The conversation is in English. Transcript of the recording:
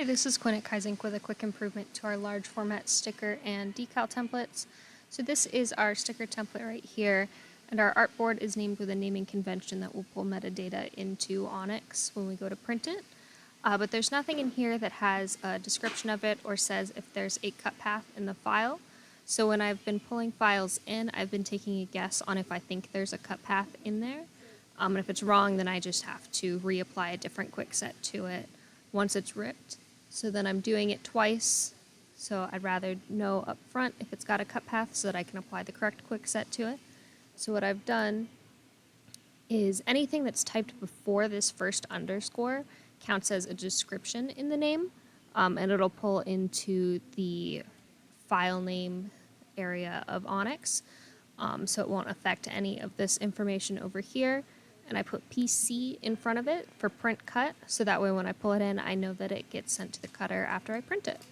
Hi, this is Quinn at Kaizink with a quick improvement to our large format sticker and decal templates. So this is our sticker template right here, and our artboard is named with a naming convention that will pull metadata into Onyx when we go to print it. But there's nothing in here that has a description of it or says if there's a cut path in the file. So when I've been pulling files in, I've been taking a guess on if I think there's a cut path in there. And if it's wrong, then I just have to reapply a different quickset to it once it's ripped. So then I'm doing it twice, so I'd rather know up front if it's got a cut path so that I can apply the correct quickset to it. So what I've done is anything that's typed before this first underscore counts as a description in the name, and it'll pull into the file name area of Onyx, so it won't affect any of this information over here. And I put PC in front of it for print cut, so that way when I pull it in, I know that it gets sent to the cutter after I print it.